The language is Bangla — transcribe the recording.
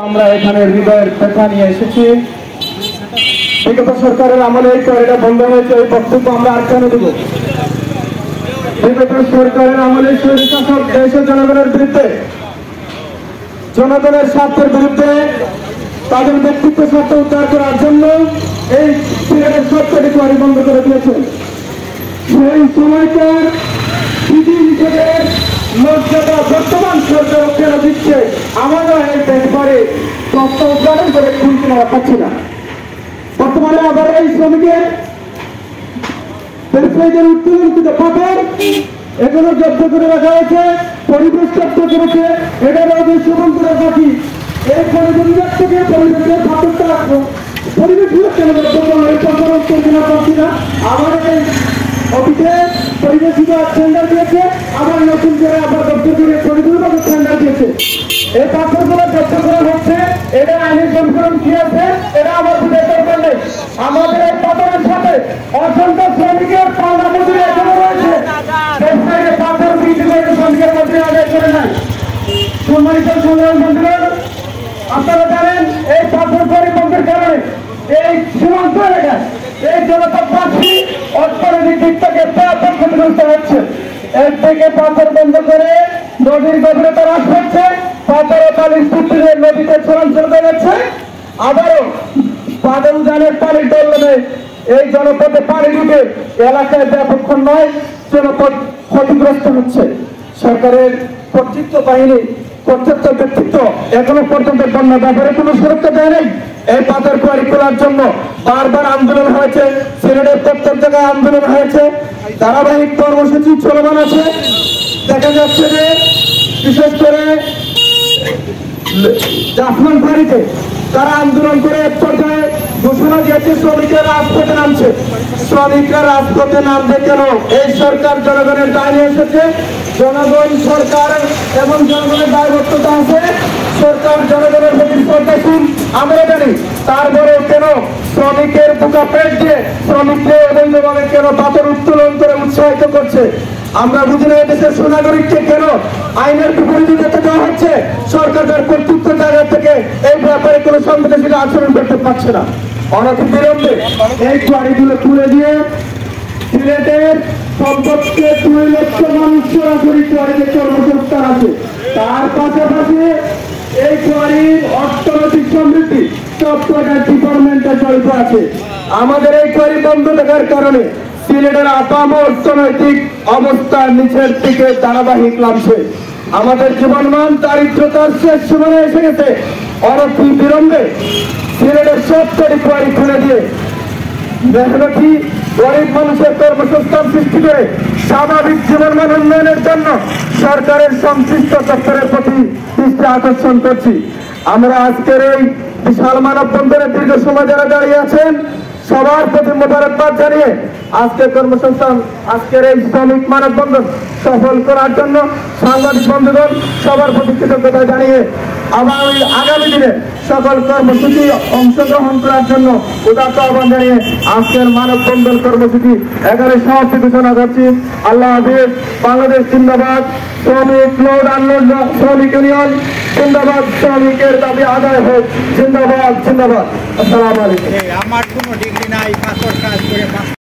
আমরা এখানে হৃদয়ের ব্যথা নিয়ে এসেছি। বিগত সরকারের আমলে এই কোয়ারিটা বন্ধ হয়েছে, এই বক্তব্য আমরা আর কেন দেব? বিগত সরকারের আমলে স্বৈরশাসক দেশের জনগণের বিরুদ্ধে, জনগণের স্বার্থের বিরুদ্ধে, তাদের ব্যক্তিত্ব স্বার্থ উদ্ধার করার জন্য এই সিলেটের সবকটি কোয়ারি বন্ধ করে দিয়েছেন। সেই সময়কার বিধি নিষেধের মর্যাদা বর্তমান সরকার কেন দিচ্ছে? আমরা এই ব্যাপারে তথ্য উদ্ঘাটন করে খুঁজে নেওয়া পাচ্ছি না। বর্তমানে আবার এই শ্রমিকের ব্যবসায়ীদের উত্তোলনকৃত পাথর এগুলো জব্দ করে রাখা হয়েছে, পরিবেশ জব্দ করেছে, এটার উদ্দেশ্য করা বাকি। এই পরিবেশ বিভাগ থেকে পরিবেশের পাথরটা রাখবো, পরিবেশ বিভাগ কেন পাচ্ছি না? আমাদের এই অফিসে পরিবেশ বিভাগ টেন্ডার দিয়েছে, আবার নতুন করে আবার দপ্তর করে পরিবেশ বিভাগ টেন্ডার দিয়েছে। এই পাথরগুলো জব্দ করা হচ্ছে, এটা আইনের সংশোধন কি আছে এটা আমার দরকার নেই। আমাদের এই পাথরের সাথে অসংখ্য শ্রমিকের পাওনা মজুরি এখনো রয়েছে। ব্যবসায়ীরা পাথর বিক্রি করে শ্রমিকের মজুরি আদায় করে নাই। সম্মানিত সংগ্রাম বন্ধুগণ, আপনারা জানেন এই পাথর পরিবহনের কারণে এই সীমান্ত এলাকায় এই জনতাবাসী অর্থনৈতিক দিক থেকে ব্যাপক ক্ষতিগ্রস্ত হচ্ছে। এর থেকে পাথর বন্ধ করে নদীর গভীরতা হ্রাস পাচ্ছে, পাথর ও বালির পুত্রীদের নদীতে চলাচল করে যাচ্ছে। আবারও বাদল জানের পানির দোলনে এই জনপদে পানি ঢুকে এলাকায় ব্যাপক নয়, জনপদ ক্ষতিগ্রস্ত হচ্ছে। সরকারের কর্তৃত্ব বাহিনী, কর্তৃত্ব ব্যক্তিত্ব এখনো পর্যন্ত বন্যা ব্যাপারে কোনো সুরক্ষা দেয় নাই। এই পাথর কোয়ারি খোলার জন্য বারবার আন্দোলন হয়েছে, সিলেটের প্রত্যেক জায়গায় আন্দোলন হয়েছে, ধারাবাহিক কর্মসূচি চলমান আছে। দেখা যাচ্ছে যে বিশেষ করে জাফলং ফাঁড়িতে তারা আন্দোলন করে এক পর্যায়ে ঘোষণা দিয়েছে শ্রমিকের রাজপথে নামছে। শ্রমিকরা রাজপথে নামবে কেন? এই সরকার জনগণের দায় নিয়ে এসেছে, জনগণ সরকার এবং জনগণের দায়বদ্ধতা আছে। সরকার জনগণের প্রতি শ্রদ্ধাশীল আমরা জানি, তারপরেও কেন শ্রমিকের বুকা পেট দিয়ে শ্রমিককে অবৈধভাবে কেন পাথর উত্তোলন করে উৎসাহিত করছে? আমরা বুঝি না দেশের সুনাগরিককে কেন আইনের বিপরীতে যেতে দেওয়া হচ্ছে? সরকারের কর্তৃত্ব জায়গা থেকে এই ব্যাপারে কোনো সংবেদনশীল আচরণ করতে পারছে না। অনতিবিলম্বে এই কোয়ারিগুলো তুলে দিয়ে সিলেটের সম্পদকে 2 লক্ষ মানুষ সরাসরি কোয়ারিতে কর্মসংস্থান আছে। তার পাশাপাশি এই কোয়ারির অর্থনৈতিক সমৃদ্ধি সব কটা ডিপার্টমেন্টে জড়িত আছে। আমাদের এই কোয়ারি বন্ধ থাকার কারণে সিলেটের আপাম অর্থনৈতিক অবস্থার নিচের দিকে ধারাবাহিক নামছে। আমাদের জীবনমান দারিদ্রতার শেষ সীমানে এসে গেছে। অনতিবিলম্বে সিলেটের সবকটি কোয়ারি খুলে দিয়ে মেহনতি গরিব মানুষের কর্মসংস্থান সৃষ্টি করে স্বাভাবিক জীবনমান উন্নয়নের জন্য সরকারের সংশ্লিষ্ট দপ্তরের প্রতি দৃষ্টি আকর্ষণ করছি। আমরা আজকের এই বিশাল মানববন্ধনে দীর্ঘ সময় যারা দাঁড়িয়ে আছেন সবার প্রতি মোবারকবাদ জানিয়ে আজকের কর্মসংস্থান, আজকের এই শ্রমিক মানববন্ধন সফল করার জন্য সাংবাদিক বন্ধুগণ সবার প্রতি কৃতজ্ঞতা জানিয়ে আগামী দিনে সকল কর্মসূচি অংশগ্রহণ করার জন্য উদাত্ত আহ্বান জানিয়ে আজকের মানববন্ধন কর্মসূচি এখানে সমাপ্তি ঘোষণা করছি। আল্লাহ হাফেজ। বাংলাদেশ জিন্দাবাদ। শ্রমিক লোড আনলোড শ্রমিক ইউনিয়ন জিন্দাবাদ। শ্রমিকের দাবি আদায় হোক। জিন্দাবাদ জিন্দাবাদ। আসসালামু আলাইকুম। আমার কোনো ডিগ্রি নাই, পাথর কাজ করে